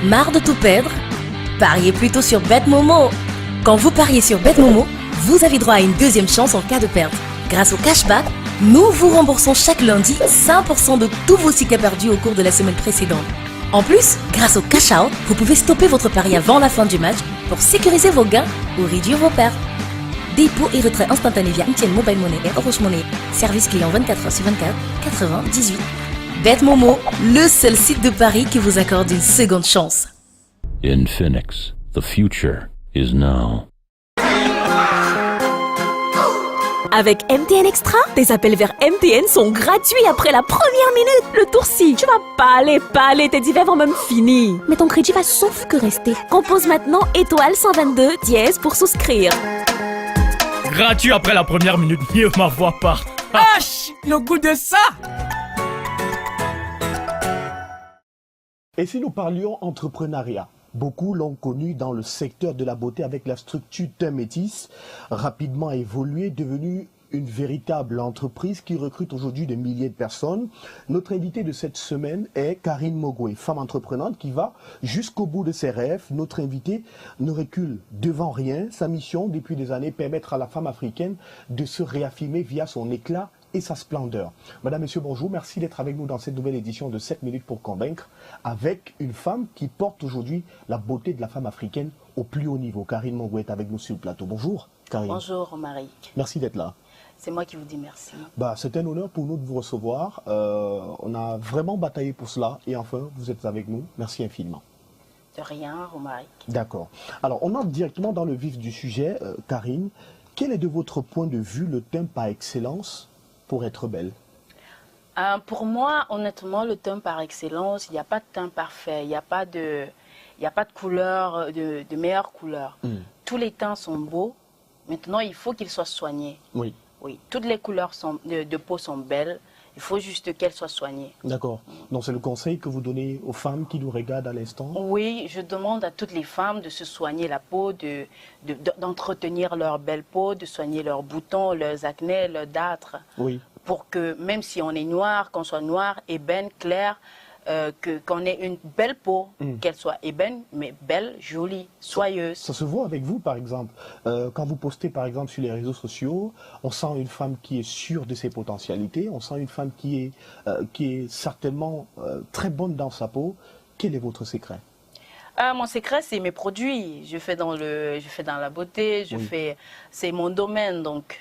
Marre de tout perdre? Pariez plutôt sur BetMomo. Quand vous pariez sur BetMomo, vous avez droit à une deuxième chance en cas de perte. Grâce au cashback, nous vous remboursons chaque lundi 5% de tous vos tickets perdus au cours de la semaine précédente. En plus, grâce au cash-out, vous pouvez stopper votre pari avant la fin du match pour sécuriser vos gains ou réduire vos pertes. Dépôt et retrait instantané via MTN Mobile Money et Orange Money. Service client 24h/24, 98. BetMomo, le seul site de paris qui vous accorde une seconde chance. In Phoenix, the future is now. Avec MTN Extra, tes appels vers MTN sont gratuits après la première minute. Le tour-ci, tu vas pas aller, tes divers vont même finir. Mais ton crédit va sauf que rester. Compose maintenant étoile 122 dièse pour souscrire. Gratuit après la première minute, mieux ma voix part. Ah, le goût de ça! Et si nous parlions entrepreneuriat? Beaucoup l'ont connu dans le secteur de la beauté avec la structure Teint Métis, rapidement évoluée, devenue une véritable entreprise qui recrute aujourd'hui des milliers de personnes. Notre invitée de cette semaine est Karine Mogoué, femme entreprenante qui va jusqu'au bout de ses rêves. Notre invitée ne recule devant rien. Sa mission, depuis des années, permettre à la femme africaine de se réaffirmer via son éclat et sa splendeur. Madame, Monsieur, bonjour. Merci d'être avec nous dans cette nouvelle édition de 7 minutes pour convaincre avec une femme qui porte aujourd'hui la beauté de la femme africaine au plus haut niveau. Karine Mogoué est avec nous sur le plateau. Bonjour, Karine. Bonjour, Romaric. Merci d'être là. C'est moi qui vous dis merci. C'est un honneur pour nous de vous recevoir. On a vraiment bataillé pour cela et enfin, vous êtes avec nous. Merci infiniment. De rien, Romaric. D'accord. Alors, on entre directement dans le vif du sujet. Karine, quel est de votre point de vue le teint par excellence pour être belle? Pour moi, honnêtement, le teint par excellence, il n'y a pas de teint parfait. Il n'y a pas de couleur, de meilleure couleur. Tous les teints sont beaux. Maintenant, il faut qu'ils soient soignés. Oui. Oui, toutes les couleurs de peau sont belles. Il faut juste qu'elles soient soignées. D'accord. Donc, c'est le conseil que vous donnez aux femmes qui nous regardent à l'instant? Oui, je demande à toutes les femmes de se soigner la peau, d'entretenir leur belle peau, de soigner leurs boutons, leurs acnés, leurs dartres. Oui. Pour que même si on est noir, qu'on soit noir, ébène, clair, qu'on ait une belle peau, qu'elle soit ébène, mais belle, jolie, soyeuse. Ça se voit avec vous, par exemple. Quand vous postez, par exemple, sur les réseaux sociaux, on sent une femme qui est sûre de ses potentialités, on sent une femme qui est certainement très bonne dans sa peau. Quel est votre secret? Mon secret, c'est mes produits. Je fais dans la beauté, c'est mon domaine. Donc,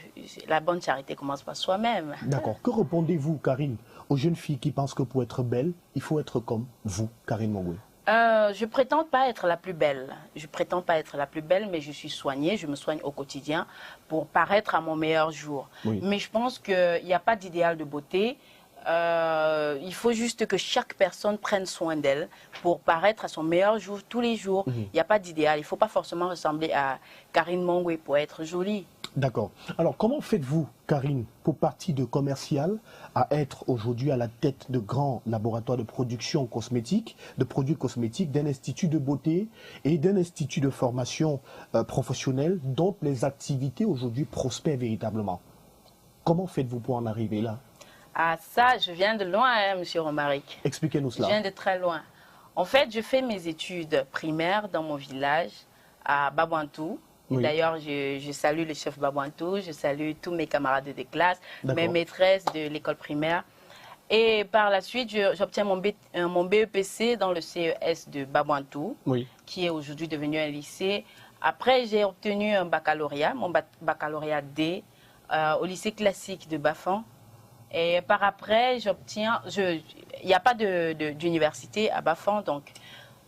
la bonne charité commence par soi-même. D'accord. Que répondez-vous, Karine, aux jeunes filles qui pensent que pour être belle, il faut être comme vous, Karine Mogoué? Je prétends pas être la plus belle. Je prétends pas être la plus belle, mais je suis soignée. Je me soigne au quotidien pour paraître à mon meilleur jour. Oui. Mais je pense qu'il n'y a pas d'idéal de beauté. Il faut juste que chaque personne prenne soin d'elle pour paraître à son meilleur jour tous les jours. Il n'y a pas d'idéal. Il ne faut pas forcément ressembler à Karine Mogoué pour être jolie. D'accord. Alors, comment faites-vous, Karine, pour partir de commercial à être aujourd'hui à la tête de grands laboratoires de production cosmétique, de produits cosmétiques, d'un institut de beauté et d'un institut de formation professionnelle dont les activités aujourd'hui prospèrent véritablement? Comment faites-vous pour en arriver là? Ah ça, je viens de loin, hein, Monsieur Romaric. Expliquez-nous cela. Je viens de très loin. En fait, je fais mes études primaires dans mon village, à Babouantou. Oui. D'ailleurs, je salue le chef Babouantou, je salue tous mes camarades de classe, mes maîtresses de l'école primaire. Et par la suite, j'obtiens mon BEPC dans le CES de Babouantou, qui est aujourd'hui devenu un lycée. Après, j'ai obtenu un baccalauréat, mon baccalauréat D, au lycée classique de Bafan. Et par après, il n'y a pas d'université à Bafan, donc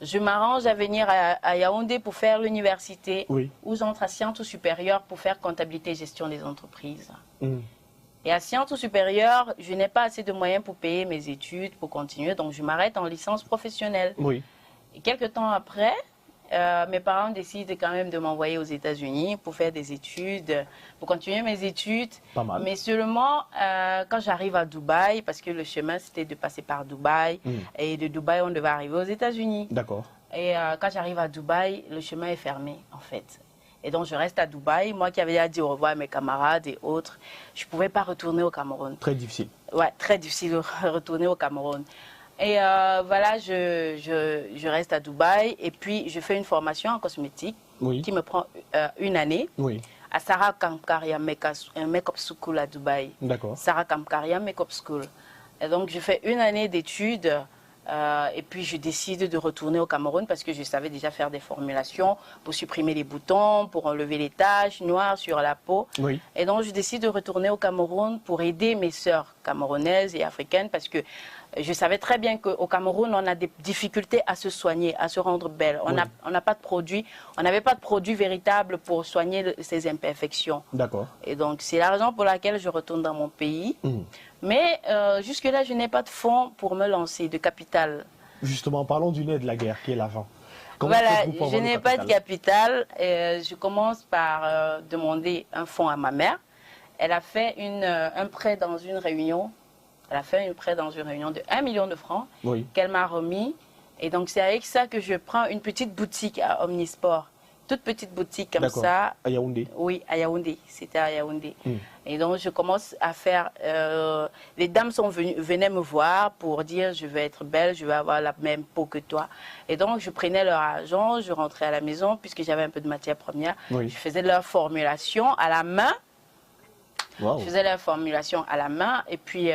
je m'arrange à venir à Yaoundé pour faire l'université, où j'entre à Sciences supérieures pour faire comptabilité et gestion des entreprises. Et à Sciences supérieures, je n'ai pas assez de moyens pour payer mes études, pour continuer, donc je m'arrête en licence professionnelle. Et quelques temps après, mes parents décident quand même de m'envoyer aux États-Unis pour faire des études, pour continuer mes études. Pas mal. Mais seulement quand j'arrive à Dubaï, parce que le chemin c'était de passer par Dubaï, et de Dubaï on devait arriver aux États-Unis. D'accord. Et quand j'arrive à Dubaï, le chemin est fermé en fait. Et donc je reste à Dubaï, moi qui avais à dire au revoir à mes camarades et autres, je ne pouvais pas retourner au Cameroun. Très difficile. Ouais, très difficile de retourner au Cameroun. Et voilà, je reste à Dubaï et puis je fais une formation en cosmétique qui me prend une année. À Sarah Kamkaria Makeup School à Dubaï. D'accord. Sarah Kamkaria Makeup School. Et donc, je fais une année d'études et puis je décide de retourner au Cameroun parce que je savais déjà faire des formulations pour supprimer les boutons, pour enlever les taches noires sur la peau. Et donc, je décide de retourner au Cameroun pour aider mes sœurs camerounaises et africaines parce que je savais très bien qu'au Cameroun, on a des difficultés à se soigner, à se rendre belle. On n'a pas de produit, on n'avait pas de produit véritable pour soigner ces imperfections. D'accord. Et donc, c'est la raison pour laquelle je retourne dans mon pays. Mais jusque-là, je n'ai pas de fonds pour me lancer, de capital. Justement, parlons du nez de la guerre, qui est l'argent. Voilà, je n'ai pas de capital. Je commence par demander un fonds à ma mère. Elle a fait un prêt dans une réunion. Elle a fait un prêt dans une réunion de 1 million de francs qu'elle m'a remis. Et donc, c'est avec ça que je prends une petite boutique à Omnisport. Toute petite boutique comme ça. À Yaoundé? Oui, à Yaoundé. C'était à Yaoundé. Et donc, je commence à faire... les dames venaient me voir pour dire « Je vais être belle, je vais avoir la même peau que toi ». Et donc, je prenais leur argent, je rentrais à la maison puisque j'avais un peu de matière première. Je faisais leur formulation à la main. Je faisais la formulation à la main et puis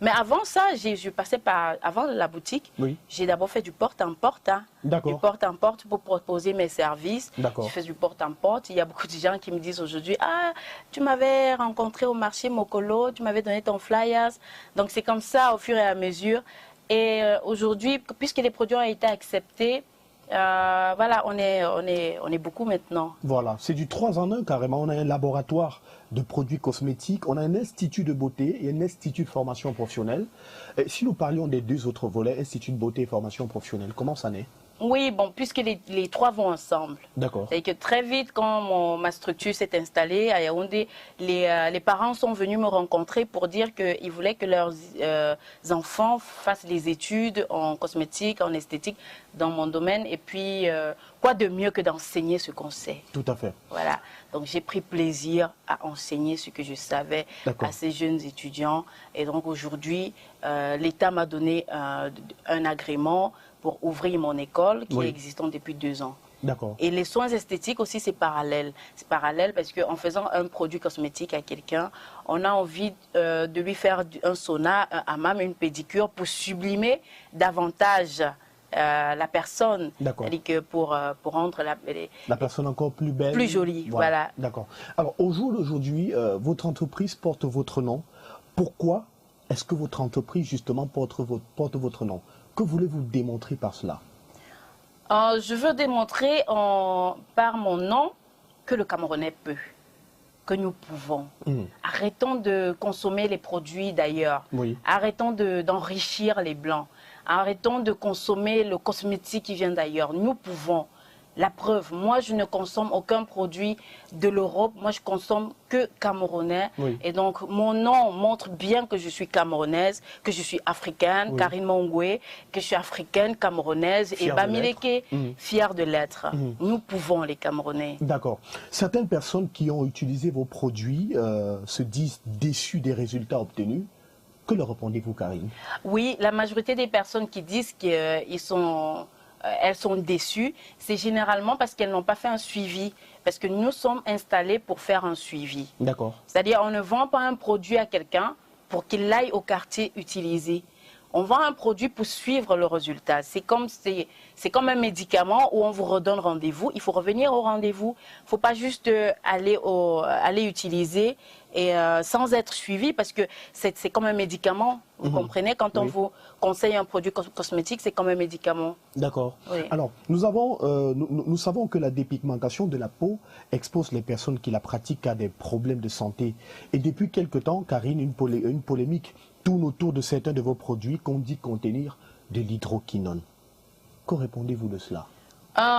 mais avant ça je passais par avant la boutique j'ai d'abord fait du porte-en-porte du porte-en-porte pour proposer mes services. Je fais du porte-en-porte. Il y a beaucoup de gens qui me disent aujourd'hui tu m'avais rencontré au marché Mokolo, tu m'avais donné ton flyers. Donc c'est comme ça au fur et à mesure et aujourd'hui puisque les produits ont été acceptés voilà, on est beaucoup maintenant. Voilà, c'est du 3 en 1 carrément. On a un laboratoire de produits cosmétiques, on a un institut de beauté et un institut de formation professionnelle. Et si nous parlions des deux autres volets, institut de beauté et formation professionnelle, comment ça naît? Oui, bon, puisque les trois vont ensemble. D'accord. Et que très vite, quand ma structure s'est installée à Yaoundé, les parents sont venus me rencontrer pour dire qu'ils voulaient que leurs enfants fassent les études en cosmétique, en esthétique, dans mon domaine. Et puis, quoi de mieux que d'enseigner ce qu'on sait? Tout à fait. Voilà. Donc, j'ai pris plaisir à enseigner ce que je savais à ces jeunes étudiants. Et donc, aujourd'hui, l'État m'a donné un agrément pour ouvrir mon école qui est existante depuis 2 ans. D'accord. Et les soins esthétiques aussi, c'est parallèle. C'est parallèle parce qu'en faisant un produit cosmétique à quelqu'un, on a envie de lui faire un sauna, un hammam, une pédicure pour sublimer davantage la personne. C'est-à-dire que pour rendre la personne encore plus belle. Plus jolie, voilà. D'accord. Alors, au jour d'aujourd'hui, votre entreprise porte votre nom. Pourquoi est-ce que votre entreprise, justement, porte votre nom? Que voulez-vous démontrer par cela? Je veux démontrer par mon nom que le Camerounais peut, que nous pouvons. Arrêtons de consommer les produits d'ailleurs. Arrêtons d'enrichir les Blancs. Arrêtons de consommer le cosmétique qui vient d'ailleurs. Nous pouvons. La preuve, moi je ne consomme aucun produit de l'Europe, moi je consomme que camerounais. Et donc mon nom montre bien que je suis camerounaise, que je suis africaine, Karine Mongwe, que je suis africaine, camerounaise et Bamileke, fière de l'être. Nous pouvons les Camerounais. D'accord. Certaines personnes qui ont utilisé vos produits se disent déçues des résultats obtenus. Que leur répondez-vous, Karine? Oui, la majorité des personnes qui disent qu'elles sont déçues, c'est généralement parce qu'elles n'ont pas fait un suivi. Parce que nous sommes installés pour faire un suivi. D'accord. C'est-à-dire, on ne vend pas un produit à quelqu'un pour qu'il aille au quartier utiliser. On vend un produit pour suivre le résultat. C'est comme un médicament où on vous redonne rendez-vous. Il faut revenir au rendez-vous. Il ne faut pas juste aller utiliser et sans être suivi parce que c'est comme un médicament. Vous comprenez? Quand on vous conseille un produit cosmétique, c'est comme un médicament. D'accord. Alors, nous savons que la dépigmentation de la peau expose les personnes qui la pratiquent à des problèmes de santé. Et depuis quelque temps, Karine, une polémique tourne autour de certains de vos produits qu'on dit contenir de l'hydroquinone. Que répondez-vous de cela?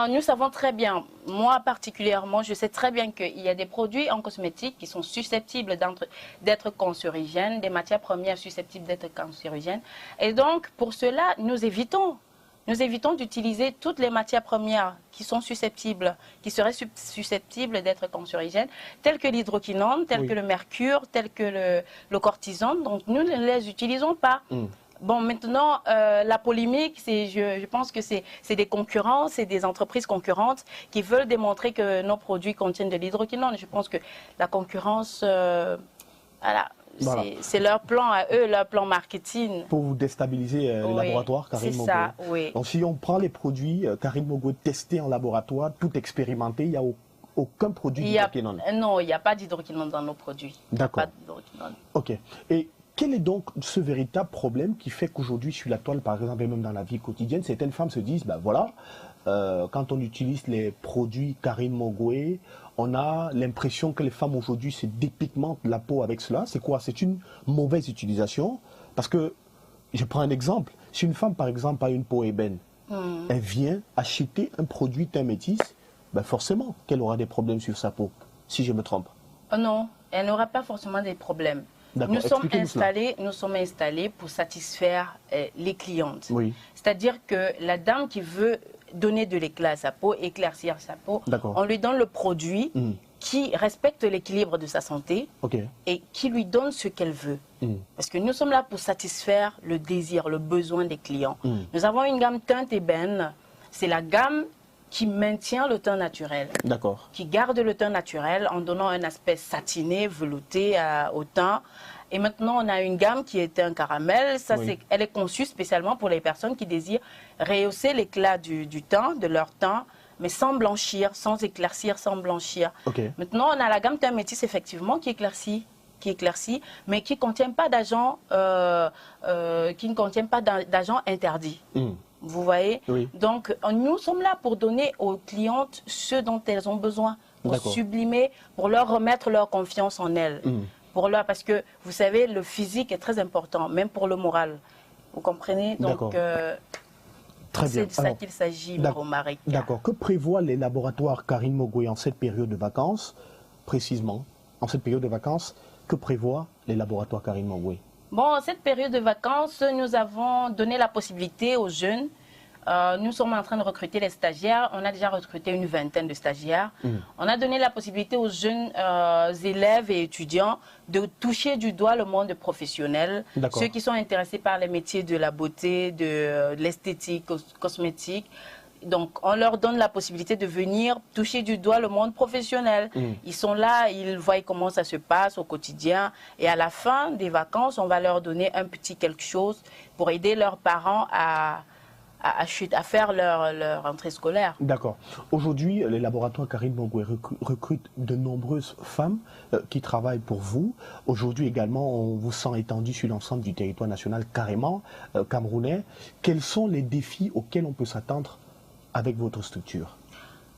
Nous savons très bien, moi particulièrement, je sais très bien qu'il y a des produits en cosmétique qui sont susceptibles d'être cancérigènes, des matières premières susceptibles d'être cancérigènes. Et donc, pour cela, nous évitons d'utiliser toutes les matières premières qui sont susceptibles, qui seraient susceptibles d'être cancérigènes, telles que l'hydroquinone, telles que le mercure, telles que le cortisone. Donc, nous ne les utilisons pas. Bon, maintenant, la polémique, je pense que c'est des concurrents, c'est des entreprises concurrentes qui veulent démontrer que nos produits contiennent de l'hydroquinone. Je pense que la concurrence, voilà. C'est leur plan à eux, leur plan marketing. Pour vous déstabiliser les laboratoires, Karine Mogoué. C'est ça, oui. Donc si on prend les produits Karine Mogoué testés en laboratoire, tout expérimenté, il n'y a aucun produit d'hydroquinone? Non, il n'y a pas d'hydroquinone dans nos produits. D'accord. Pas d'hydroquinone. Ok. Et quel est donc ce véritable problème qui fait qu'aujourd'hui sur la toile, par exemple, et même dans la vie quotidienne, certaines femmes se disent, ben voilà, quand on utilise les produits Karine Mogoué, on a l'impression que les femmes aujourd'hui se dépigmentent la peau avec cela. C'est quoi? C'est une mauvaise utilisation. Parce que, je prends un exemple, si une femme, par exemple, a une peau ébène, elle vient acheter un produit teint métis, ben forcément qu'elle aura des problèmes sur sa peau, si je me trompe. Non, elle n'aura pas forcément des problèmes. Nous sommes installés pour satisfaire les clientes. Oui. C'est-à-dire que la dame qui veut donner de l'éclat à sa peau, éclaircir sa peau, on lui donne le produit qui respecte l'équilibre de sa santé et qui lui donne ce qu'elle veut. Parce que nous sommes là pour satisfaire le désir, le besoin des clients. Nous avons une gamme teinte ébène. C'est la gamme qui maintient le teint naturel, qui garde le teint naturel en donnant un aspect satiné, velouté au teint. Et maintenant, on a une gamme qui est un caramel. Ça, elle est conçue spécialement pour les personnes qui désirent rehausser l'éclat du teint, de leur teint, mais sans blanchir, sans éclaircir, sans blanchir. Maintenant, on a la gamme teint métis, effectivement, qui éclaircit, mais qui ne contient pas d'agents interdits. Vous voyez? Donc, nous sommes là pour donner aux clientes ce dont elles ont besoin, pour sublimer, pour leur remettre leur confiance en elles. Parce que, vous savez, le physique est très important, même pour le moral. Vous comprenez? Donc, c'est de ça qu'il s'agit, Romaric. D'accord. Que prévoient les laboratoires Karine Mogoué en cette période de vacances, précisément? En cette période de vacances, que prévoient les laboratoires Karine Mogoué? Bon, cette période de vacances, nous avons donné la possibilité aux jeunes. Nous sommes en train de recruter les stagiaires. On a déjà recruté une vingtaine de stagiaires. On a donné la possibilité aux jeunes élèves et étudiants de toucher du doigt le monde professionnel. Ceux qui sont intéressés par les métiers de la beauté, de l'esthétique, cosmétique. Donc, on leur donne la possibilité de venir toucher du doigt le monde professionnel. Ils sont là, ils voient comment ça se passe au quotidien. Et à la fin des vacances, on va leur donner un petit quelque chose pour aider leurs parents à faire leur entrée scolaire. D'accord. Aujourd'hui, les laboratoires Karine Mogoué recrutent de nombreuses femmes qui travaillent pour vous. Aujourd'hui également, on vous sent étendu sur l'ensemble du territoire national carrément camerounais. Quels sont les défis auxquels on peut s'attendre avec votre structure?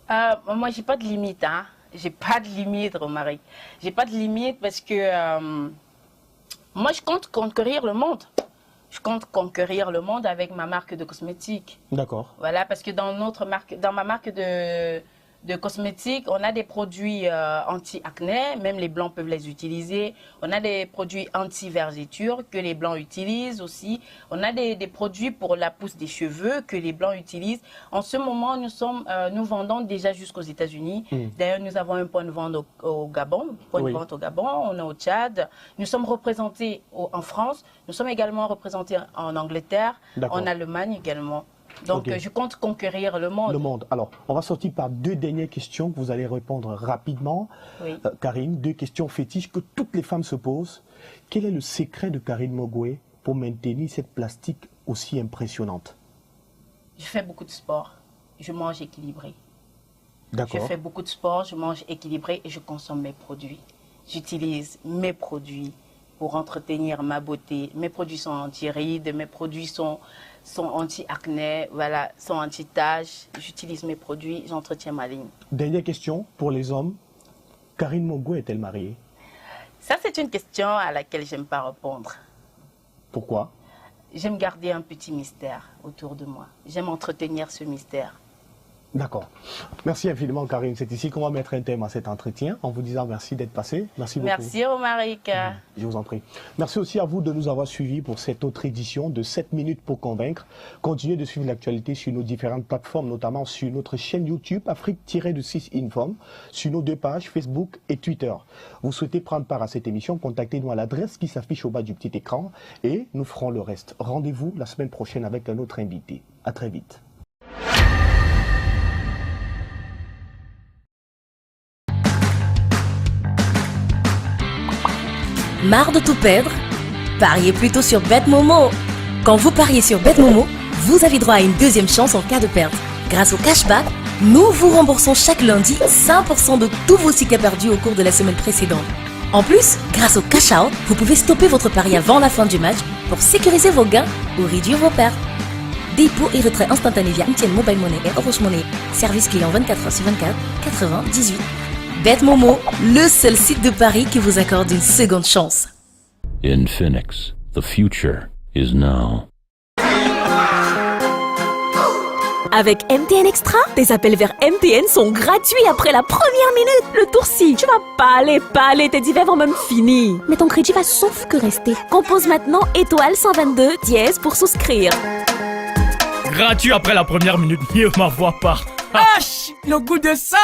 Moi, j'ai pas de limite. Hein. J'ai pas de limite, Romaric. J'ai pas de limite parce que moi, je compte conquérir le monde. Je compte conquérir le monde avec ma marque de cosmétiques. D'accord. Voilà, parce que dans ma marque de cosmétiques, on a des produits anti-acné, même les blancs peuvent les utiliser. On a des produits anti-vergeture que les blancs utilisent aussi. On a des produits pour la pousse des cheveux que les blancs utilisent. En ce moment, nous vendons déjà jusqu'aux États-Unis. D'ailleurs, nous avons un point de vente au Gabon, on est au Tchad. Nous sommes représentés en France. Nous sommes également représentés en Angleterre, en Allemagne également. Donc, je compte conquérir le monde. Le monde. Alors, on va sortir par deux dernières questions que vous allez répondre rapidement. Karine, deux questions fétiches que toutes les femmes se posent. Quel est le secret de Karine Mogoué pour maintenir cette plastique aussi impressionnante? Je fais beaucoup de sport. Je mange équilibré. D'accord. Je fais beaucoup de sport, je mange équilibré et je consomme mes produits. J'utilise mes produits pour entretenir ma beauté. Mes produits sont anti-rides, mes produits sont anti-acné, voilà, sont anti-taches. J'utilise mes produits, j'entretiens ma ligne. Dernière question pour les hommes. Karine Mogoué est-elle mariée? Ça, c'est une question à laquelle je n'aime pas répondre. Pourquoi? J'aime garder un petit mystère autour de moi. J'aime entretenir ce mystère. D'accord. Merci infiniment, Karine. C'est ici qu'on va mettre un thème à cet entretien en vous disant merci d'être passé. Merci beaucoup. Merci, Romaric. Je vous en prie. Merci aussi à vous de nous avoir suivis pour cette autre édition de 7 minutes pour convaincre. Continuez de suivre l'actualité sur nos différentes plateformes, notamment sur notre chaîne YouTube Afrique-6 Inform, sur nos 2 pages Facebook et Twitter. Vous souhaitez prendre part à cette émission, contactez-nous à l'adresse qui s'affiche au bas du petit écran et nous ferons le reste. Rendez-vous la semaine prochaine avec un autre invité. À très vite. Marre de tout perdre? Pariez plutôt sur BetMomo. Quand vous pariez sur BetMomo, vous avez droit à une deuxième chance en cas de perte. Grâce au cashback, nous vous remboursons chaque lundi 5% de tous vos tickets perdus au cours de la semaine précédente. En plus, grâce au cash out, vous pouvez stopper votre pari avant la fin du match pour sécuriser vos gains ou réduire vos pertes. Dépôt et retrait instantané via MTN Mobile Money et Orange Money. Service client 24h/24, 98. BetMomo, le seul site de paris qui vous accorde une seconde chance. In Phoenix, the future is now. Avec MTN Extra, tes appels vers MTN sont gratuits après la première minute. Le tour-ci, tu vas pas aller, tes divers vont même finir. Mais ton crédit va sauf que rester. Compose maintenant étoile 122 dièse pour souscrire. Gratuit après la première minute, ne m'envoie pas. Ah, le goût de ça!